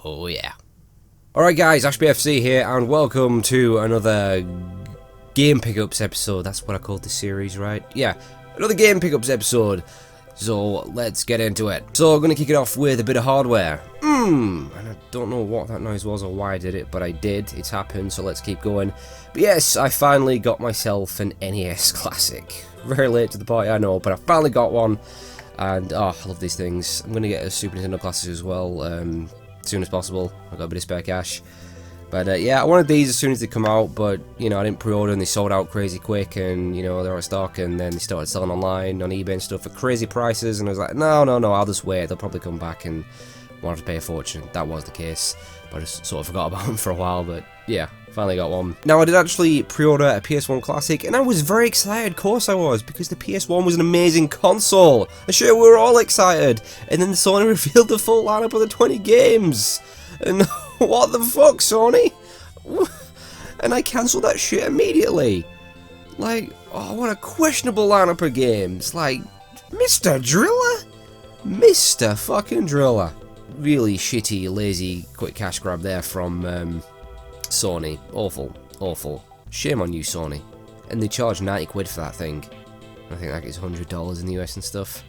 Oh yeah. Alright guys, Ashbfc here, and welcome to another game pickups episode. That's what I called this series, right? Yeah, another game pickups episode. So let's get into it. So I'm going to kick it off with a bit of hardware. And I don't know what that noise was or why I did it, but I did. It's happened, so let's keep going. But yes, I finally got myself an NES Classic. Very late to the party, I know, but I finally got one. And, oh, I love these things. I'm going to get a Super Nintendo Classic as well, as soon as possible. I've got a bit of spare cash. But, yeah, I wanted these as soon as they come out, but, you know, I didn't pre-order and they sold out crazy quick, and, you know, they're out of stock, and then they started selling online, on eBay and stuff for crazy prices, and I was like, no, I'll just wait. They'll probably come back and won't have to pay a fortune. That was the case, but I just sort of forgot about them for a while, but, yeah. Finally got one. Now, I did actually pre-order a PS1 Classic, and I was very excited, of course I was, because the PS1 was an amazing console. I'm sure we were all excited. And then Sony revealed the full lineup of the 20 games. And what the fuck, Sony? And I cancelled that shit immediately. Like, oh, what a questionable lineup of games. Like, Mr. Driller? Mr. fucking Driller. Really shitty, lazy, quick cash grab there from, Sony. Awful. Shame on you, Sony. And they charge 90 quid for that thing. I think that gets $100 in the US and stuff.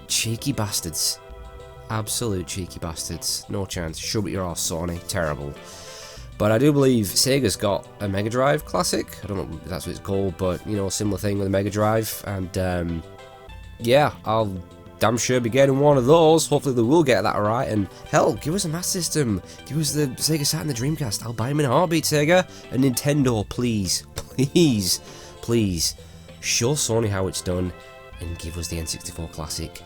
Cheeky bastards. Absolute cheeky bastards. No chance. Shove it your arse, Sony. Terrible. But I do believe Sega's got a Mega Drive Classic. I don't know if that's what it's called, but, you know, similar thing with a Mega Drive. And, yeah, I'll damn sure be getting one of those. Hopefully they will get that right. And hell, give us a Master System. Give us the Sega Saturn and the Dreamcast. I'll buy them in a heartbeat, Sega. And Nintendo, please, show Sony how it's done and give us the N64 Classic,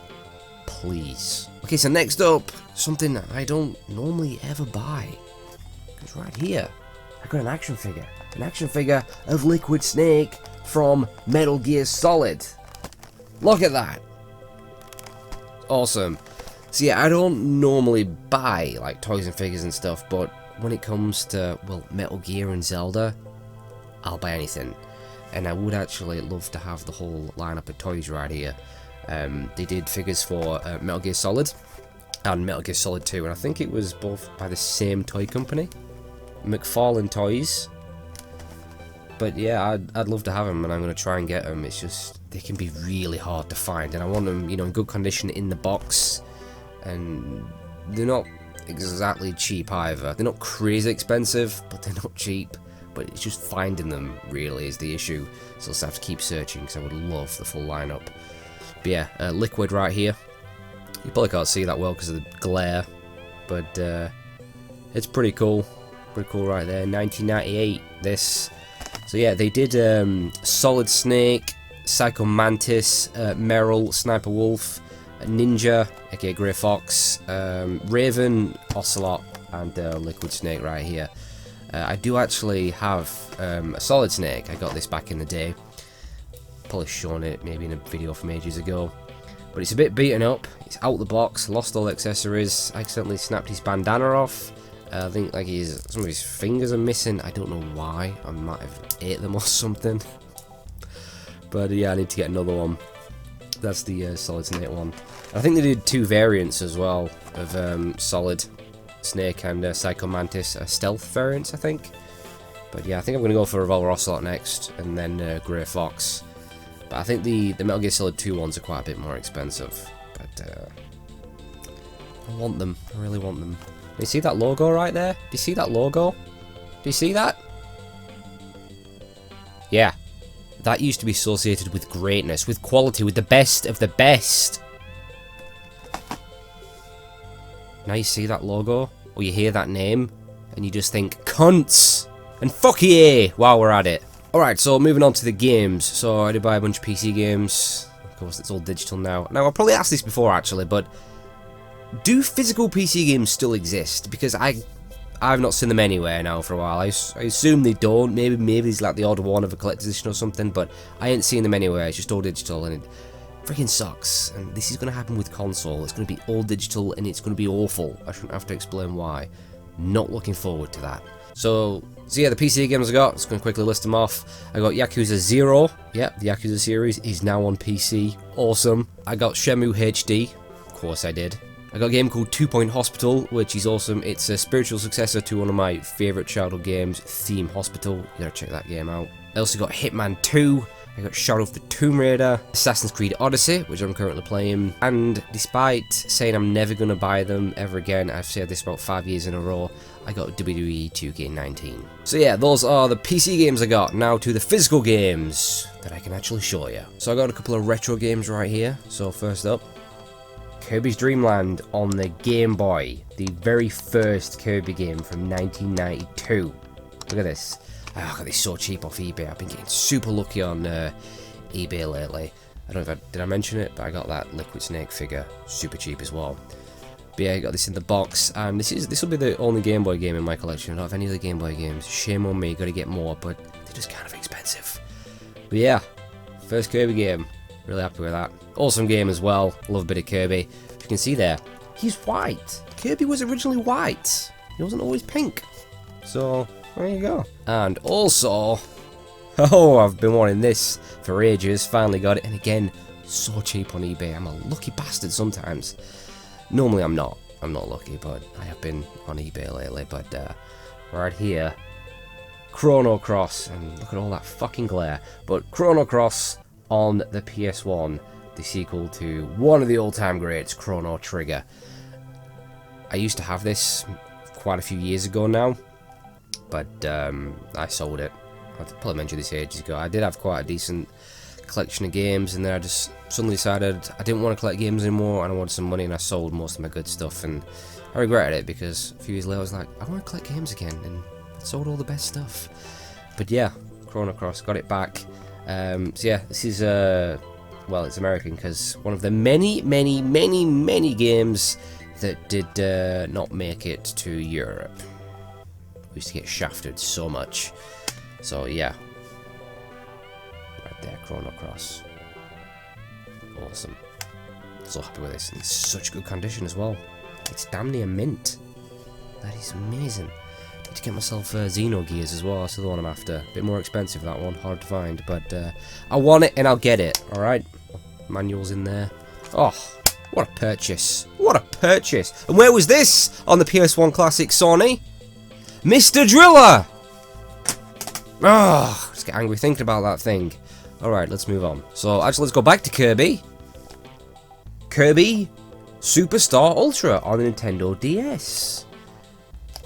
please. Okay, so next up, something I don't normally ever buy. It's right here. I got an action figure of Liquid Snake from Metal Gear Solid. Look at that. Awesome. So yeah, I don't normally buy like toys and figures and stuff, but when it comes to, well, Metal Gear and Zelda, I'll buy anything. And I would actually love to have the whole lineup of toys right here. They did figures for Metal Gear Solid and Metal Gear Solid 2, and I think it was both by the same toy company, McFarlane Toys. But yeah, I'd love to have them, and I'm going to try and get them. It's just, they can be really hard to find, and I want them, you know, in good condition in the box. And they're not exactly cheap either. They're not crazy expensive, but they're not cheap. But it's just finding them, really, is the issue. So I'll just have to keep searching, because I would love the full lineup. But yeah, Liquid right here. You probably can't see that well because of the glare, but it's pretty cool. Pretty cool right there. 1998, this. So yeah, they did Solid Snake, Psycho Mantis, Meryl, Sniper Wolf, Ninja, aka Grey Fox, Raven, Ocelot, and Liquid Snake right here. I do actually have a Solid Snake. I got this back in the day. Probably shown it maybe in a video from ages ago. But it's a bit beaten up. It's out the box, lost all the accessories, accidentally snapped his bandana off. I think like some of his fingers are missing. I don't know why. I might have ate them or something. But yeah, I need to get another one. That's the Solid Snake one. I think they did two variants as well of Solid Snake and Psycho Mantis, stealth variants, I think. But yeah, I think I'm going to go for Revolver Ocelot next, and then Grey Fox. But I think the Metal Gear Solid 2 ones are quite a bit more expensive. But I want them. I really want them. You see that logo right there? Do you see that logo? Do you see that? Yeah. That used to be associated with greatness, with quality, with the best of the best. Now you see that logo, or you hear that name, and you just think, cunts! And fuck yeah! While we're at it. Alright, so moving on to the games. So I did buy a bunch of PC games. Of course, it's all digital now. Now, I've probably asked this before, actually, but do physical PC games still exist? Because I've not seen them anywhere now for a while. I assume they don't. Maybe it's like the odd one of a collector's edition or something, but I ain't seen them anywhere. It's just all digital, and it freaking sucks. And this is going to happen with console. It's going to be all digital, and it's going to be awful. I shouldn't have to explain why. Not looking forward to that. So yeah, the PC games I got, just going to quickly list them off. I got Yakuza 0. Yep, the Yakuza series is now on PC. Awesome. I got Shenmue HD. Of course I did. I got a game called 2 Point Hospital, which is awesome. It's a spiritual successor to one of my favourite childhood games, Theme Hospital. You gotta check that game out. I also got Hitman 2. I got Shadow of the Tomb Raider, Assassin's Creed Odyssey, which I'm currently playing. And despite saying I'm never gonna buy them ever again, I've said this about 5 years in a row, I got WWE 2K19. So yeah, those are the PC games I got. Now to the physical games that I can actually show you. So I got a couple of retro games right here. So first up, Kirby's Dream Land on the Game Boy. The very first Kirby game from 1992. Look at this. Oh, I got this so cheap off eBay. I've been getting super lucky on eBay lately. I don't know if did I mention it, but I got that Liquid Snake figure super cheap as well. But yeah, I got this in the box, and this will be the only Game Boy game in my collection. I don't have any other Game Boy games. Shame on me, gotta get more, but they're just kind of expensive. But yeah, first Kirby game. Really happy with that. Awesome game as well. Love a bit of Kirby. As you can see there, he's white. Kirby was originally white. He wasn't always pink. So there you go. And also, oh, I've been wanting this for ages. Finally got it, and again, so cheap on eBay. I'm a lucky bastard sometimes. Normally I'm not. I'm not lucky, but I have been on eBay lately. But right here, Chrono Cross, and look at all that fucking glare. But Chrono Cross on the PS1, the sequel to one of the all-time greats, Chrono Trigger. I used to have this quite a few years ago now, but I sold it. I probably mentioned this ages ago. I did have quite a decent collection of games, and then I just suddenly decided I didn't want to collect games anymore, and I wanted some money, and I sold most of my good stuff, and I regretted it because a few years later I was like, I want to collect games again, and I sold all the best stuff. But yeah, Chrono Cross, got it back. So yeah, this is well, it's American because one of the many games that did not make it to Europe. We used to get shafted so much. So yeah, right there, Chrono Cross. Awesome. So happy with this. And it's such good condition as well. It's damn near mint. That is amazing. Need to get myself Xenogears as well. That's the one I'm after. A bit more expensive, that one. Hard to find. But I want it and I'll get it. Alright. Manual's in there. Oh, what a purchase. What a purchase. And where was this on the PS1 Classic, Sony? Mr. Driller! Oh, just get angry thinking about that thing. Alright, let's move on. So, actually, let's go back to Kirby. Kirby Superstar Ultra on the Nintendo DS.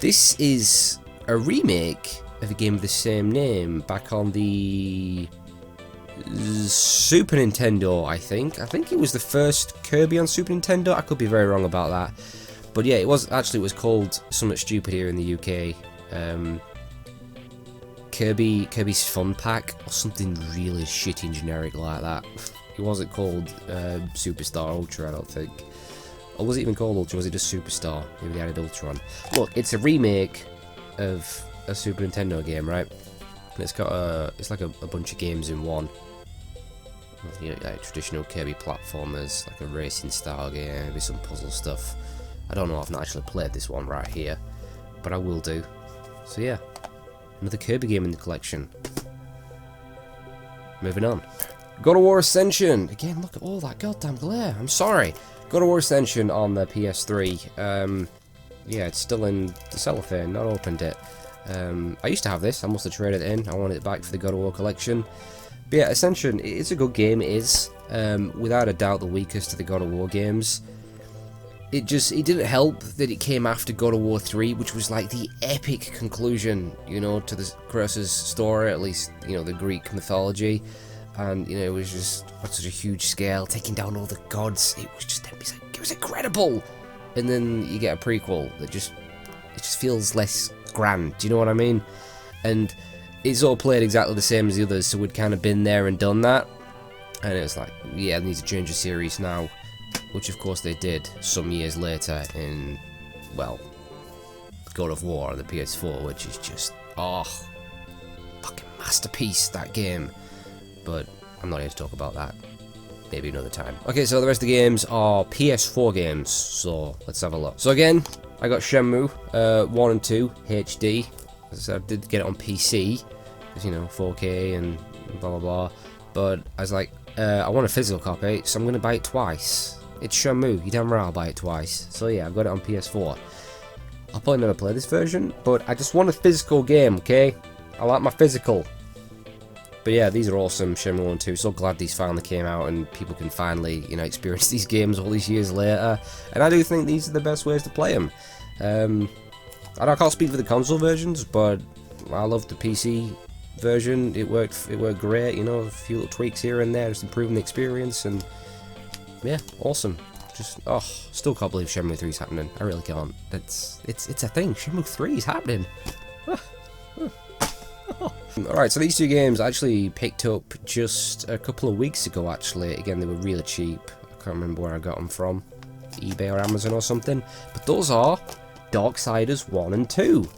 This is a remake of a game of the same name back on the Super Nintendo, I think. I think it was the first Kirby on Super Nintendo. I could be very wrong about that. But yeah, it was called something stupid here in the UK. Kirby's Fun Pack or something really shitty and generic like that. It wasn't called Superstar Ultra, I don't think. Or was it even called Ultra? Was it just Superstar? Maybe they added Ultra on. Look, it's a remake of a Super Nintendo game, right? And it's got it's like a bunch of games in one. You know, like traditional Kirby platformers, like a racing style game, maybe some puzzle stuff. I don't know, I've not actually played this one right here, but I will do. So yeah, another Kirby game in the collection. Moving on. God of War Ascension. Again, look at all that goddamn glare. I'm sorry. God of War Ascension on the PS3. Yeah, it's still in the cellophane, not opened it. I used to have this, I must have traded it in. I wanted it back for the God of War collection. But yeah, Ascension, it's a good game, it is. Without a doubt the weakest of the God of War games. It didn't help that it came after God of War 3, which was like the epic conclusion, you know, to the Kratos' story, at least, you know, the Greek mythology. And, you know, it was just on such a huge scale, taking down all the gods. It was incredible. And then you get a prequel that it just feels less grand. Do you know what I mean? And it's all played exactly the same as the others, so we'd kind of been there and done that. And it was like, yeah, they need to change the series now. Which of course they did some years later in, well, God of War on the PS4, which is just, oh, fucking masterpiece, that game. But I'm not here to talk about that. Maybe another time. Okay, so the rest of the games are PS4 games, so let's have a look. So again, I got Shenmue 1 and 2 HD. As I said, I did get it on PC, because, you know, 4K and blah blah blah. But I was like, I want a physical copy, so I'm going to buy it twice. It's Shenmue. You damn right I'll buy it twice. So yeah, I've got it on PS4. I'll probably never play this version, but I just want a physical game, okay? I like my physical. But yeah, these are awesome, Shenmue 1 and 2. So glad these finally came out and people can finally, you know, experience these games all these years later. And I do think these are the best ways to play them. I can't speak for the console versions, but I love the PC version. It worked great, you know, a few little tweaks here and there, just improving the experience, and yeah, awesome. Just, oh, still can't believe Shenmue 3 is happening. I really can't. It's a thing. Shenmue 3 is happening. Alright, so these two games I actually picked up just a couple of weeks ago, actually. Again, they were really cheap. I can't remember where I got them from. eBay or Amazon or something. But those are Darksiders 1 and 2.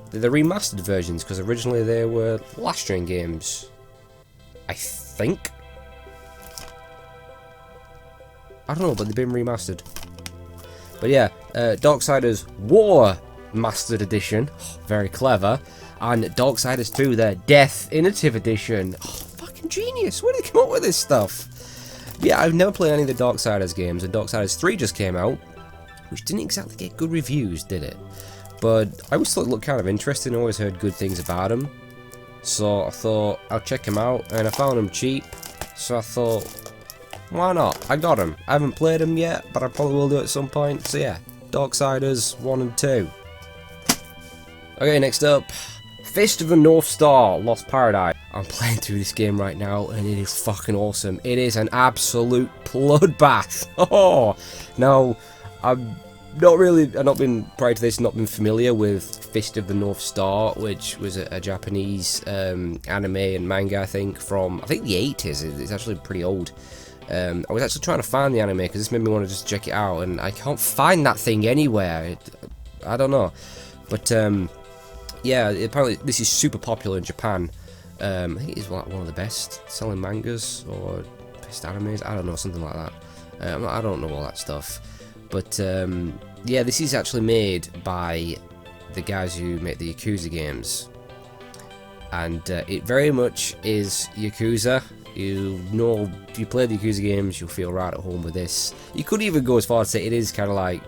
They're the remastered versions, because originally they were last-gen games. I think. I don't know, but they've been remastered. But yeah, Darksiders War Mastered Edition, very clever, and Darksiders 2, their Death Innovative Edition. Oh, fucking genius! Where did they come up with this stuff? Yeah, I've never played any of the Darksiders games, and Darksiders 3 just came out, which didn't exactly get good reviews, did it? But I always thought it looked kind of interesting, I always heard good things about them. So I thought, I'll check them out, and I found them cheap, so I thought, why not? I got them. I haven't played them yet, but I probably will do at some point. So yeah, Darksiders 1 and 2. Okay, next up, Fist of the North Star, Lost Paradise. I'm playing through this game right now, and it is fucking awesome. It is an absolute bloodbath. Oh, now, I've not been, prior to this, not been familiar with Fist of the North Star, which was a Japanese anime and manga, I think, from, the 80s. It's actually pretty old. I was actually trying to find the anime because this made me want to just check it out, and I can't find that thing anywhere. I don't know, but yeah, apparently this is super popular in Japan. I think it's like one of the best selling mangas or best animes. I don't know, something like that. I don't know all that stuff, but yeah, this is actually made by the guys who make the Yakuza games, and it very much is Yakuza. You know, if you play the Yakuza games, you'll feel right at home with this. You could even go as far as to say it is kind of like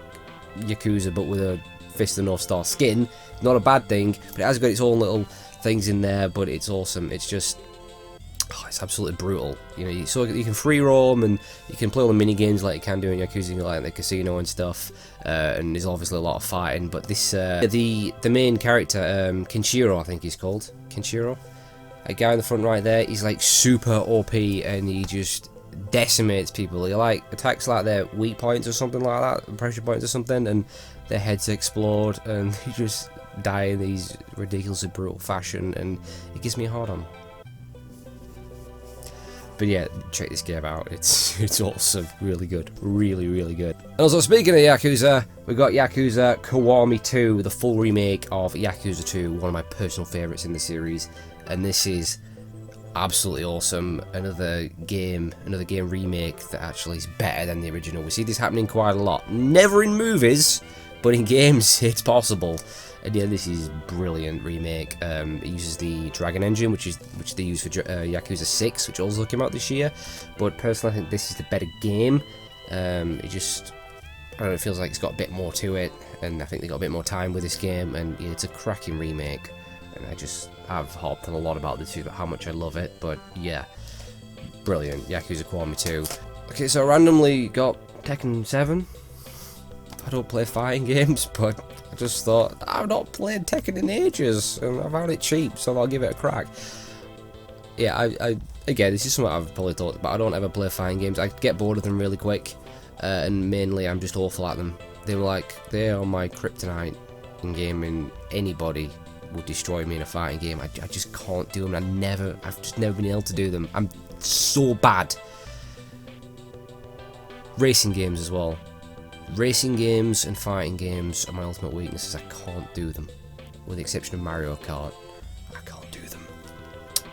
Yakuza, but with a Fist of the North Star skin. Not a bad thing, but it has got its own little things in there, but it's awesome. It's just, oh, it's absolutely brutal. You know, so you can free roam, and you can play all the mini games like you can do in Yakuza, like the casino and stuff. And there's obviously a lot of fighting, but this, the main character, Kenshiro, I think he's called. Kenshiro? A guy in the front right there, he's like super OP, and he just decimates people. He like attacks like their weak points or something like that, pressure points or something, and their heads explode, and they just die in these ridiculously brutal fashion, and it gives me a hard on. But yeah, check this game out. It's awesome, really good, really good. And also, speaking of Yakuza, we got Yakuza Kiwami 2, the full remake of Yakuza 2, one of my personal favourites in the series. And this is absolutely awesome. Another game remake that actually is better than the original. We see this happening quite a lot. Never in movies, but in games it's possible. And yeah, this is brilliant remake. It uses the Dragon engine, which they use for Yakuza 6, which also came out this year. But personally, I think this is the better game. It just, I don't know, it feels like it's got a bit more to it, and I think they got a bit more time with this game. And yeah, it's a cracking remake. And I've harped on a lot about this, about how much I love it, but yeah, brilliant. Yakuza Kiwami 2. Okay, so I randomly got Tekken 7. I don't play fighting games, but I just thought, I've not played Tekken in ages, and I found it cheap, so I'll give it a crack. Yeah, again, this is something I've probably thought about. I don't ever play fighting games. I get bored of them really quick, and mainly I'm just awful at them. They are my kryptonite in gaming. Anybody would destroy me in a fighting game. I just can't do them. I've just never been able to do them. I'm so bad. Racing games as well. Racing games and fighting games are my ultimate weaknesses. I can't do them. With the exception of Mario Kart, I can't do them.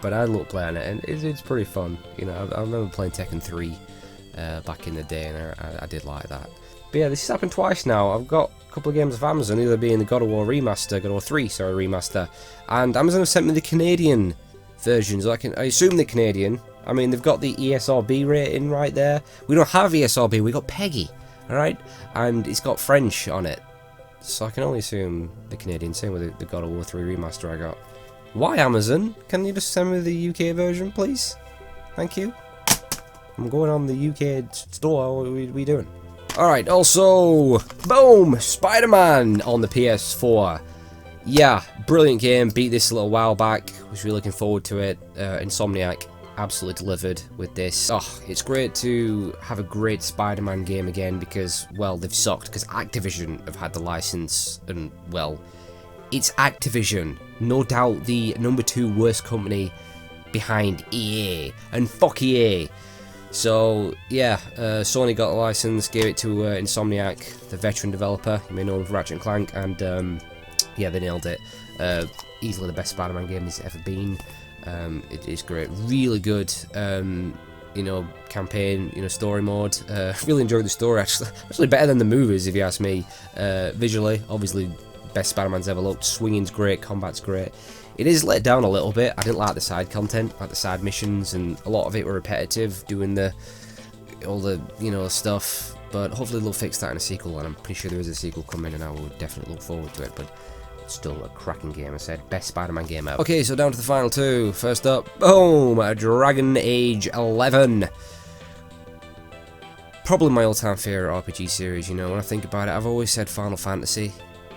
But I love playing it, and it's pretty fun. You know, I remember playing Tekken 3 back in the day, and I did like that. But yeah, this has happened twice now. I've got a couple of games of Amazon, either being the God of War remaster, God of War 3, sorry, remaster, and Amazon have sent me the Canadian versions. I assume they're Canadian, I mean, they've got the ESRB rating right there. We don't have ESRB, we got PEGI, alright? And it's got French on it. So I can only assume the Canadian, same with the God of War 3 remaster I got. Why, Amazon? Can you just send me the UK version, please? Thank you. I'm going on the UK store, what are we doing? Alright, also, boom! SpiderMan on the PS4. Yeah, brilliant game, beat this a little while back, was really looking forward to it. Insomniac absolutely delivered with this. Oh, it's great to have a great Spider-Man game again because, well, they've sucked because Activision have had the license and, well, it's Activision. No doubt the #2 worst company behind EA, and fuck EA. So, yeah, Sony got the license, gave it to Insomniac, the veteran developer, you may know them for Ratchet & Clank, and, yeah, they nailed it. Easily the best Spider-Man game there's ever been. It is great, really good, you know, campaign, you know, story mode. Really enjoyed the story, actually better than the movies, if you ask me. Visually, obviously, best Spider-Man's ever looked. Swinging's great, combat's great. It is let down a little bit. I didn't like the side content, like the side missions, and a lot of it were repetitive, doing all the you know stuff. But hopefully they'll fix that in a sequel, and I'm pretty sure there is a sequel coming, and I will definitely look forward to it. But still a cracking game, I said. Best Spider-Man game ever. Okay, so down to the final two. First up, boom! Dragon Age 11. Probably my all-time favourite RPG series, you know. When I think about it, I've always said Final Fantasy,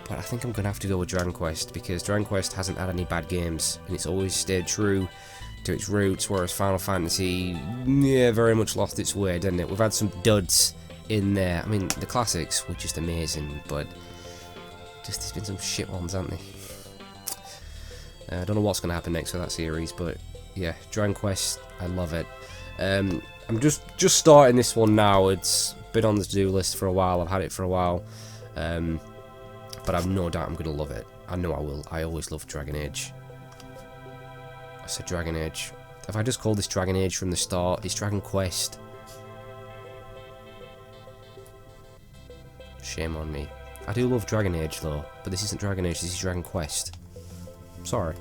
but I think I'm going to have to go with Dragon Quest, because Dragon Quest hasn't had any bad games, and it's always stayed true to its roots, whereas Final Fantasy, yeah, very much lost its way, didn't it? We've had some duds in there. I mean, the classics were just amazing, but just there's been some shit ones, haven't they? I don't know what's going to happen next with that series, but yeah, Dragon Quest, I love it. I'm just starting this one now. It's been on the to-do list for a while. I've had it for a while, but I've no doubt I'm going to love it. I know I will. I always love Dragon Age. I said Dragon Age. If I just called this Dragon Age from the start, it's Dragon Quest. Shame on me. I do love Dragon Age though, but this isn't Dragon Age, this is Dragon Quest. Sorry.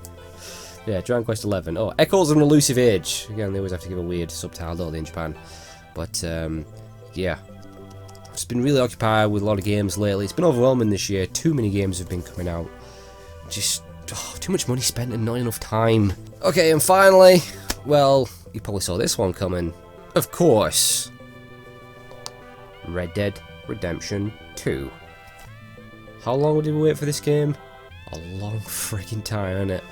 Yeah, Dragon Quest 11. Oh, Echoes of an Elusive Age. Again, they always have to give a weird subtitle, don't they, in Japan. But, yeah. I've just been really occupied with a lot of games lately. It's been overwhelming this year. Too many games have been coming out. Just, too much money spent and not enough time. Okay, and finally, well, you probably saw this one coming. Of course. Red Dead Redemption 2. How long did we wait for this game? A long freaking time, innit?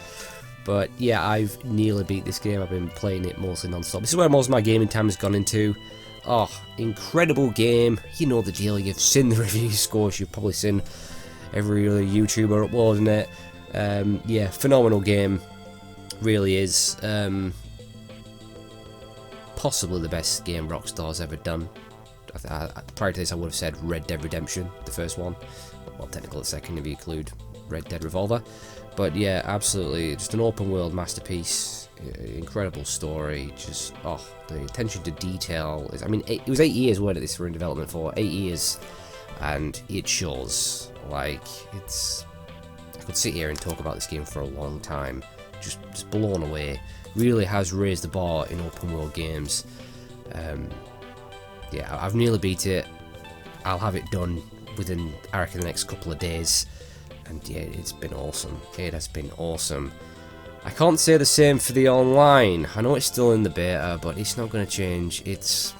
But yeah, I've nearly beat this game. I've been playing it mostly non-stop. This is where most of my gaming time has gone into. Oh, incredible game. You know the deal. You've seen the reviews, of course. You've probably seen every other YouTuber uploading it. Yeah, phenomenal game. Really is. Possibly the best game Rockstar's ever done. Prior to this, I would have said Red Dead Redemption, the first one. Well, technically the second if you include Red Dead Revolver. But yeah, absolutely, just an open world masterpiece. Incredible story. Just, oh, the attention to detail. I mean, it was 8 years, weren't it, this were in development for? 8 years. And it shows. Like, it's... I could sit here and talk about this game for a long time. Just blown away. Really has raised the bar in open world games. Yeah, I've nearly beat it. I'll have it done within, I reckon, the next couple of days. And yeah, it's been awesome. It has been awesome. I can't say the same for the online. I know it's still in the beta, but it's not going to change. It's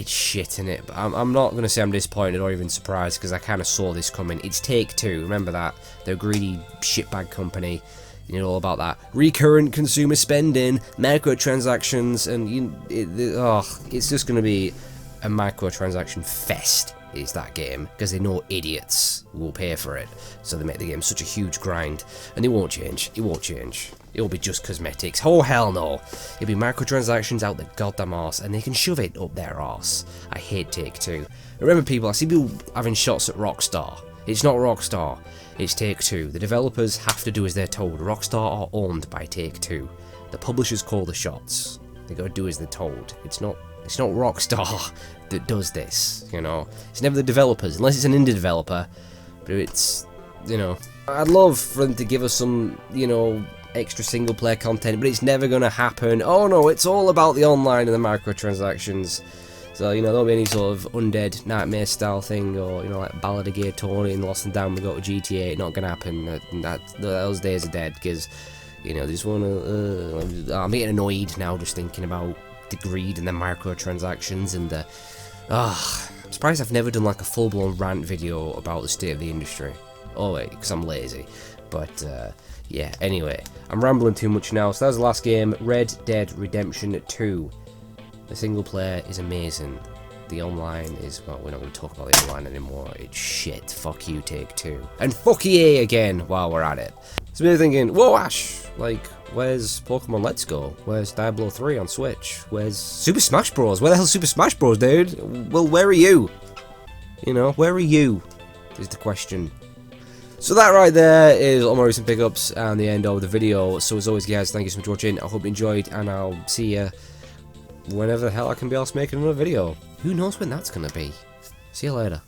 shit in it. But I'm not going to say I'm disappointed or even surprised, because I kind of saw this coming. It's Take-Two. Remember that? They're a greedy shitbag company. You know all about that. Recurrent consumer spending, microtransactions, and it's just going to be a microtransaction fest. Is that game, because they know idiots will pay for it, so they make the game such a huge grind, and it won't change. It won't change. It'll be just cosmetics. Oh hell no! It'll be microtransactions out the goddamn arse, and they can shove it up their arse. I hate Take-Two. Remember, people, I see people having shots at Rockstar. It's not Rockstar. It's Take-Two. The developers have to do as they're told. Rockstar are owned by Take-Two. The publishers call the shots. They gotta do as they're told. It's not Rockstar that does this, you know. It's never the developers, unless it's an indie developer. But it's, you know, I'd love for them to give us some, you know, extra single player content, but it's never going to happen. Oh no, it's all about the online and the microtransactions. So, you know, there'll be any sort of Undead Nightmare style thing, or, you know, like Ballad of Gay Tony and Lost and Damned, we go to GTA, not gonna happen. Those days are dead, because, you know, they just wanna, I'm getting annoyed now just thinking about the greed and the microtransactions and the, I'm surprised I've never done like a full-blown rant video about the state of the industry. Oh wait, because I'm lazy. But, yeah, anyway, I'm rambling too much now, so that was the last game, Red Dead Redemption 2. The single player is amazing. The online is, well, we're not going to talk about the online anymore. It's shit. Fuck you, Take-Two. And fuck EA again while we're at it. So maybe thinking, whoa, Ash, like, where's Pokemon Let's Go? Where's Diablo 3 on Switch? Where's Super Smash Bros? Where the hell's Super Smash Bros, dude? Well, where are you? You know, where are you? Is the question. So that right there is all my recent pickups and the end of the video. So as always, guys, thank you so much for watching. I hope you enjoyed, and I'll see you whenever the hell I can be asked making another video. Who knows when that's gonna be? See you later.